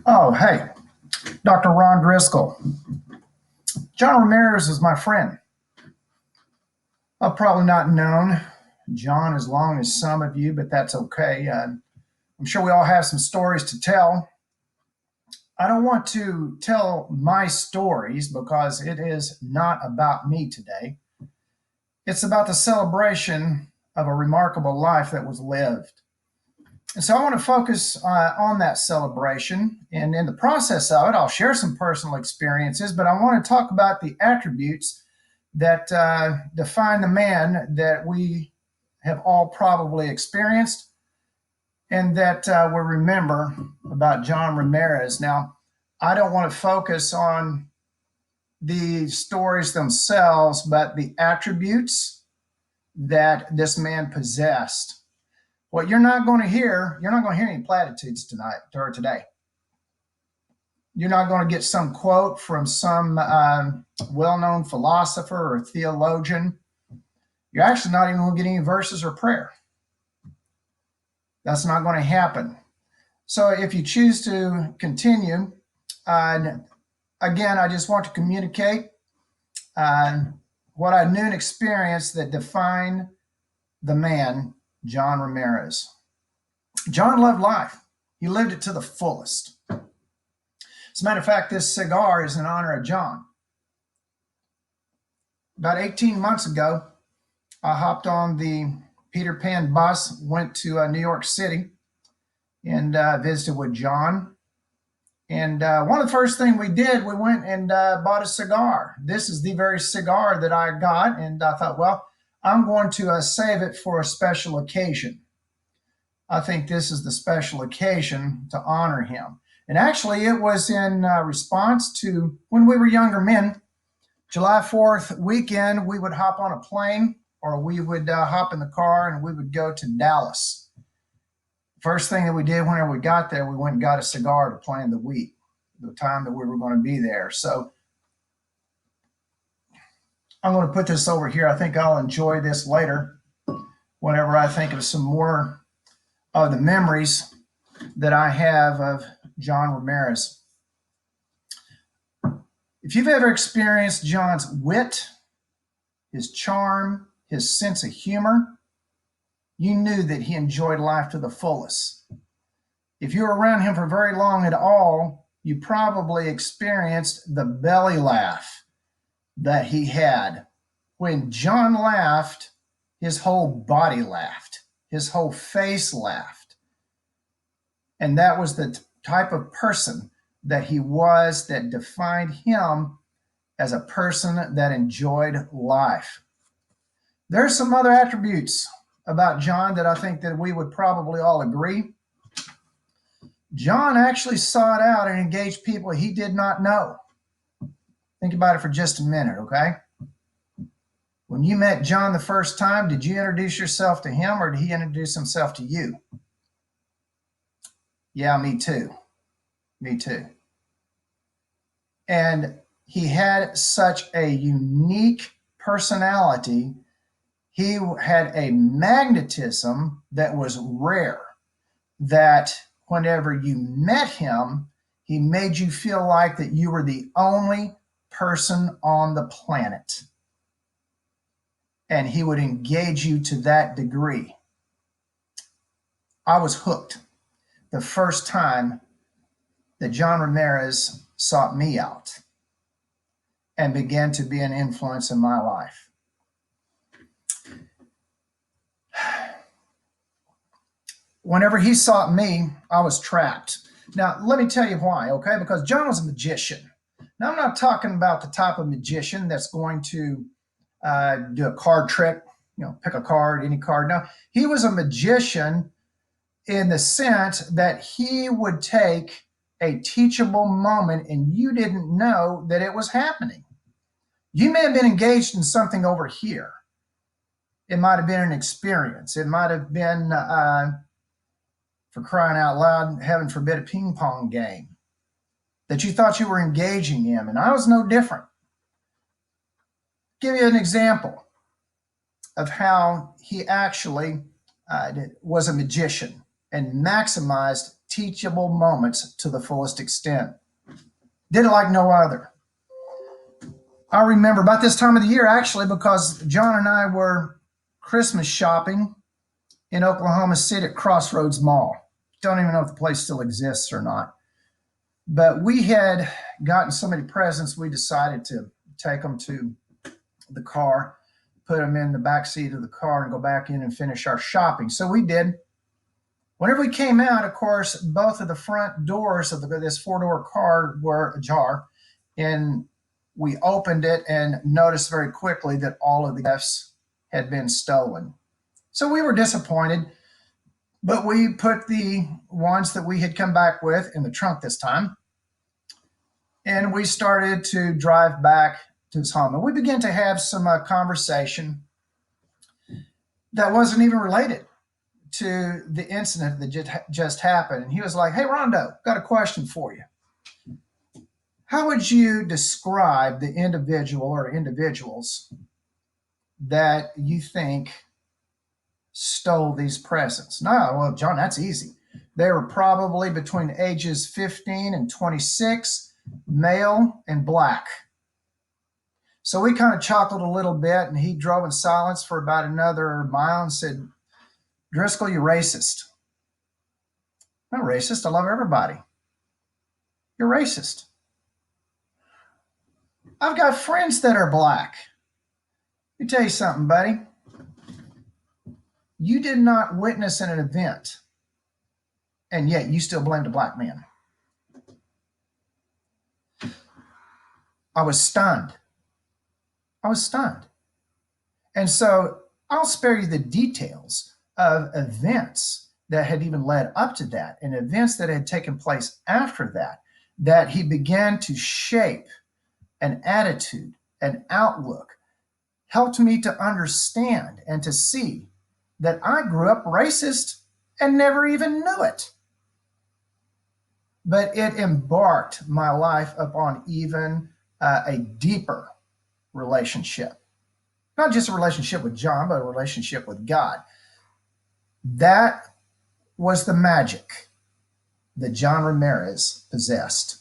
Oh, hey, Dr. Ron Driskell. John Ramirez is my friend. I've probably not known John as long as some of you, but that's okay. I'm sure we all have some stories to tell. I don't want to tell my stories because it is not about me today. It's about the celebration of a remarkable life that was lived. And so I want to focus on that celebration. And in the process of it, I'll share some personal experiences, but I want to talk about the attributes that define the man that we have all probably experienced and that we remember about John Ramirez. Now, I don't want to focus on the stories themselves, but the attributes that this man possessed. What you're not going to hear any platitudes tonight or today. You're not going to get some quote from some well-known philosopher or theologian. You're actually not even going to get any verses or prayer. That's not going to happen. So if you choose to continue, again, I just want to communicate what I knew and experienced that defined the man, John Ramirez. John loved life. He lived it to the fullest. As a matter of fact, this cigar is in honor of John. About 18 months ago, I hopped on the Peter Pan bus, went to New York City, and visited with John. And one of the first things we did, we went and bought a cigar. This is the very cigar that I got, and I thought, well, I'm going to save it for a special occasion. I think this is the special occasion to honor him. And actually, it was in response to when we were younger men, July 4th weekend, we would hop on a plane or we would hop in the car and we would go to Dallas. First thing that we did whenever we got there, we went and got a cigar to plan the week, the time that we were going to be there. So I'm going to put this over here. I think I'll enjoy this later whenever I think of some more of the memories that I have of John Ramirez. If you've ever experienced John's wit, his charm, his sense of humor, you knew that he enjoyed life to the fullest. If you were around him for very long at all, you probably experienced the belly laugh that he had. When John laughed, his whole body laughed, his whole face laughed. And that was the type of person that he was that defined him as a person that enjoyed life. There's some other attributes about John that I think that we would probably all agree. John actually sought out and engaged people he did not know. Think about it for just a minute, okay? When you met John the first time, did you introduce yourself to him or did he introduce himself to you? Yeah, me too. Me too. And he had such a unique personality. He had a magnetism that was rare, that whenever you met him, he made you feel like that you were the only person on the planet. And he would engage you to that degree. I was hooked the first time that John Ramirez sought me out and began to be an influence in my life. Whenever he sought me, I was trapped. Now, let me tell you why, okay? Because John was a magician. Now, I'm not talking about the type of magician that's going to do a card trick, pick a card, any card. No, he was a magician in the sense that he would take a teachable moment and you didn't know that it was happening. You may have been engaged in something over here. It might have been an experience. It might have been, for crying out loud, heaven forbid, a ping pong game that you thought you were engaging in. And I was no different. Give you an example of how he actually was a magician and maximized teachable moments to the fullest extent. Did it like no other. I remember about this time of the year, actually, because John and I were Christmas shopping in Oklahoma City at Crossroads Mall. Don't even know if the place still exists or not. But we had gotten so many presents, we decided to take them to the car, put them in the back seat of the car, and go back in and finish our shopping. So we did. Whenever we came out, of course, both of the front doors of this four-door car were ajar, and we opened it and noticed very quickly that all of the gifts had been stolen. So we were disappointed, but we put the ones that we had come back with in the trunk this time, and we started to drive back to his home. And we began to have some conversation that wasn't even related to the incident that just happened. And he was like, "Hey, Rondo, got a question for you. How would you describe the individual or individuals that you think stole these presents?" No, well, John, that's easy. They were probably between ages 15 and 26, male and black. So we kind of chuckled a little bit, and he drove in silence for about another mile and said, "Driskell, you're racist." "I'm not racist. I love everybody." "You're racist." "I've got friends that are black." Let me tell you something, buddy. You did not witness an event, and yet you still blamed a black man. I was stunned. I was stunned. And so I'll spare you the details of events that had even led up to that and events that had taken place after that, that he began to shape an attitude, an outlook, helped me to understand and to see that I grew up racist and never even knew it. But it embarked my life upon even a deeper relationship. Not just a relationship with John, but a relationship with God. That was the magic that John Ramirez possessed.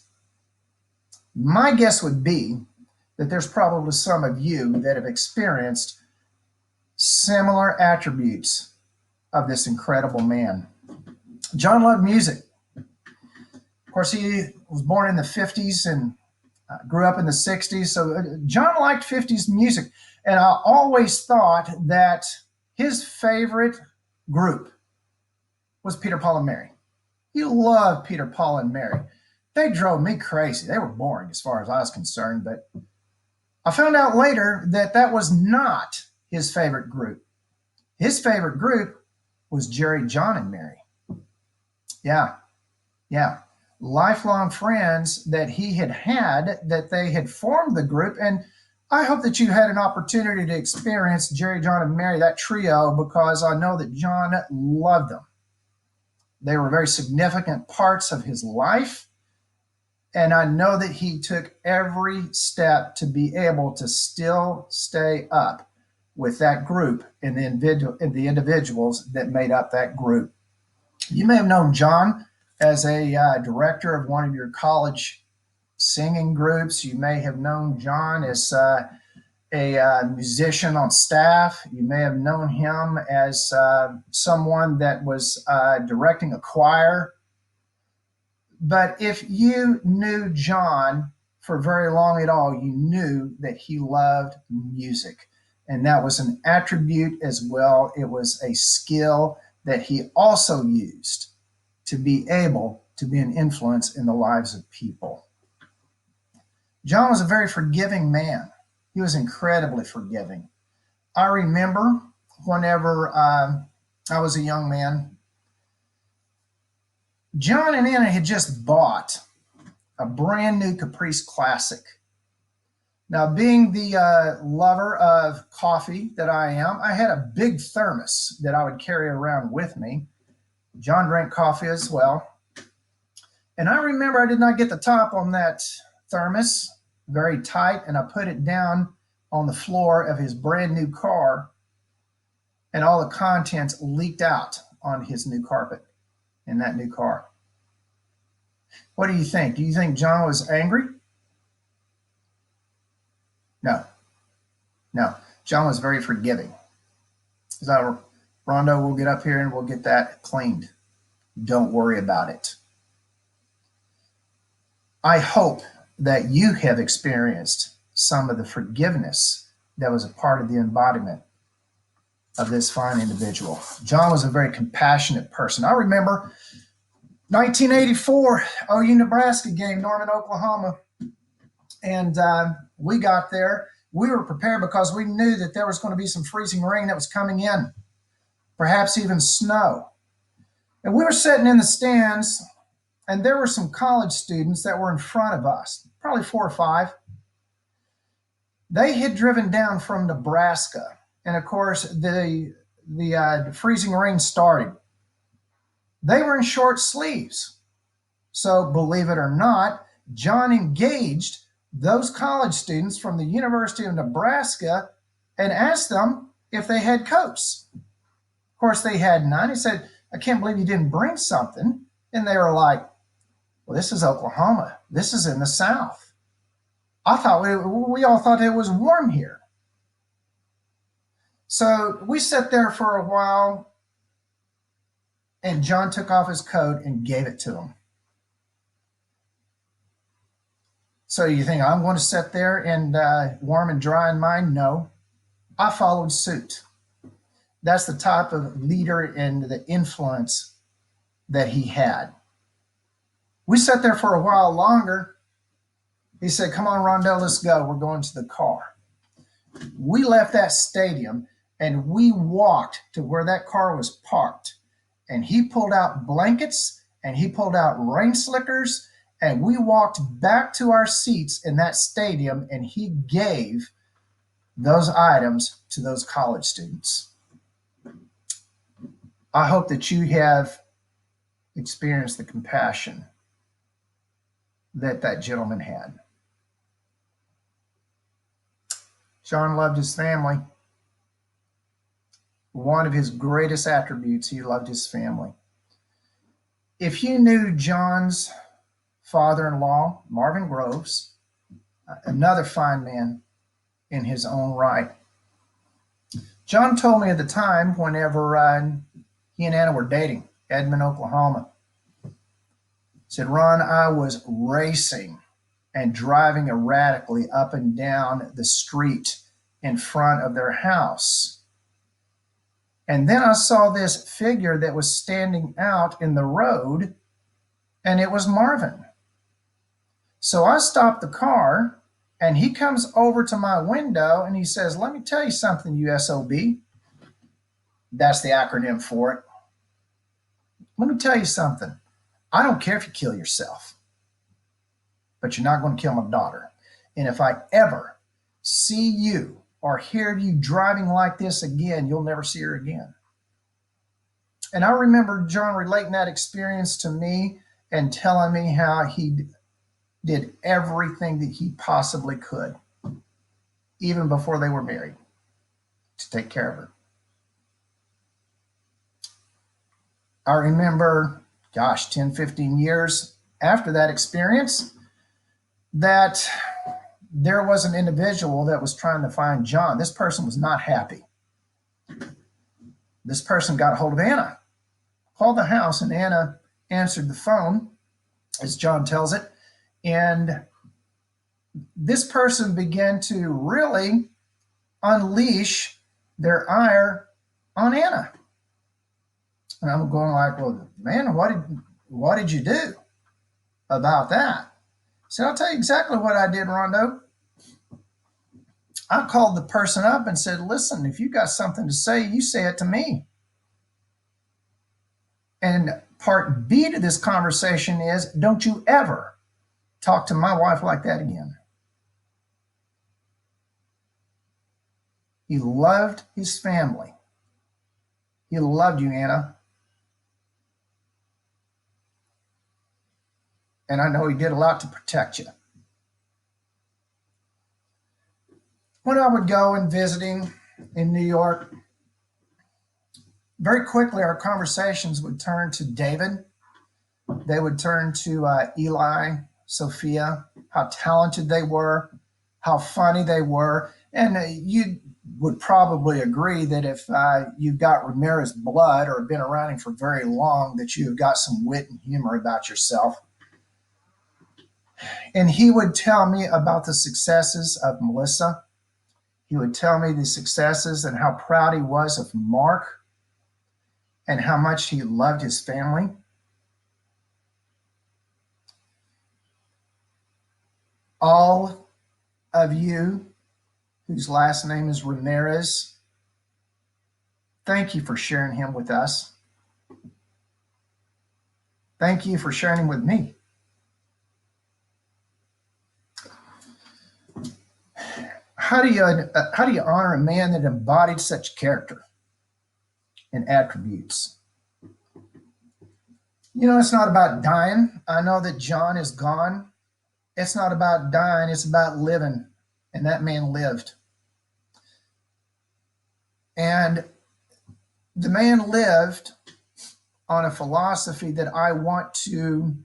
My guess would be that there's probably some of you that have experienced similar attributes of this incredible man. John loved music. Of course, he was born in the 50s and grew up in the 60s. So John liked 50s music. And I always thought that his favorite group was Peter, Paul, and Mary. He loved Peter, Paul, and Mary. They drove me crazy. They were boring as far as I was concerned. But I found out later that that was not his favorite group. His favorite group was Jerry, John, and Mary. Yeah. Lifelong friends that he had, that they had formed the group. And I hope that you had an opportunity to experience Jerry, John, and Mary, that trio, because I know that John loved them. They were very significant parts of his life. And I know that he took every step to be able to still stay up with that group and the individuals that made up that group. You may have known John as a director of one of your college singing groups. You may have known John as a musician on staff. You may have known him as someone that was directing a choir. But if you knew John for very long at all, you knew that he loved music. And that was an attribute as well. It was a skill that he also used to be able to be an influence in the lives of people. John was a very forgiving man. He was incredibly forgiving. I remember whenever I was a young man, John and Anna had just bought a brand new Caprice Classic. Now, being the lover of coffee that I am, I had a big thermos that I would carry around with me. John drank coffee as well. And I remember I did not get the top on that thermos very tight, and I put it down on the floor of his brand new car, and all the contents leaked out on his new carpet in that new car. What do you think? Do you think John was angry? No, no. John was very forgiving. So, Rondo, we'll get up here and we'll get that cleaned. Don't worry about it. I hope that you have experienced some of the forgiveness that was a part of the embodiment of this fine individual. John was a very compassionate person. I remember 1984 OU Nebraska game, Norman, Oklahoma, and we got there. We were prepared because we knew that there was going to be some freezing rain that was coming in, perhaps even snow. And we were sitting in the stands, and there were some college students that were in front of us, probably 4 or 5. They had driven down from Nebraska, and of course, the freezing rain started. They were in short sleeves. So, believe it or not, John engaged those college students from the University of Nebraska and asked them if they had coats. Of course, they had none. He said, I can't believe you didn't bring something. And they were like, well, this is Oklahoma. This is in the South. I thought we all thought it was warm here. So we sat there for a while, and John took off his coat and gave it to him. So you think I'm going to sit there and warm and dry in mine? No, I followed suit. That's the type of leader and the influence that he had. We sat there for a while longer. He said, come on, Rondell, let's go. We're going to the car. We left that stadium and we walked to where that car was parked. And he pulled out blankets and he pulled out rain slickers, and we walked back to our seats in that stadium, and he gave those items to those college students. I hope that you have experienced the compassion that that gentleman had. John loved his family. One of his greatest attributes, he loved his family. If you knew John's father-in-law, Marvin Groves, another fine man in his own right. John told me at the time, whenever he and Anna were dating, Edmond, Oklahoma, said, Ron, I was racing and driving erratically up and down the street in front of their house. And then I saw this figure that was standing out in the road, and it was Marvin. So I stopped the car, and he comes over to my window, and he says, let me tell you something, you SOB. That's the acronym for it. Let me tell you something. I don't care if you kill yourself, but you're not going to kill my daughter. And if I ever see you or hear of you driving like this again, you'll never see her again. And I remember John relating that experience to me and telling me how he did everything that he possibly could, even before they were married, to take care of her. I remember, 10, 15 years after that experience, that there was an individual that was trying to find John. This person was not happy. This person got a hold of Anna, called the house, and Anna answered the phone, as John tells it. And this person began to really unleash their ire on Anna. And I'm going like, well, man, what did you do about that? I said, I'll tell you exactly what I did, Rondo. I called the person up and said, listen, if you got something to say, you say it to me. And part B to this conversation is, don't you ever talk to my wife like that again. He loved his family. He loved you, Anna. And I know he did a lot to protect you. When I would go and visiting in New York, very quickly our conversations would turn to David They would turn to Eli, Sophia, how talented they were, how funny they were. And you would probably agree that if you've got Ramirez blood or been around him for very long, that you've got some wit and humor about yourself. And he would tell me about the successes of Melissa. He would tell me the successes and how proud he was of Mark and how much he loved his family. All of you whose last name is Ramirez, thank you for sharing him with us. Thank you for sharing him with me. How do you honor a man that embodied such character and attributes? You know, it's not about dying. I know that John is gone. It's not about dying, it's about living. And that man lived. And the man lived on a philosophy that I want to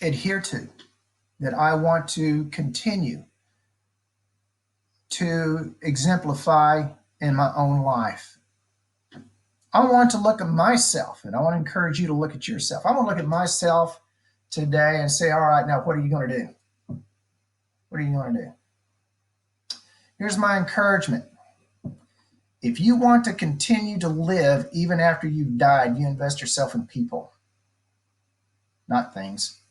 adhere to, that I want to continue to exemplify in my own life. I want to look at myself, and I want to encourage you to look at yourself. I want to look at myself today and say, all right, now what are you going to do? What are you going to do? Here's my encouragement. If you want to continue to live even after you've died, you invest yourself in people, not things.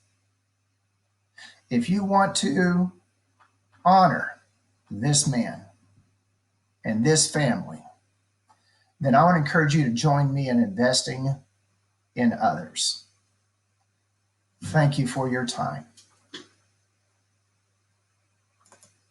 If you want to honor this man and this family, then I want to encourage you to join me in investing in others. Thank you for your time.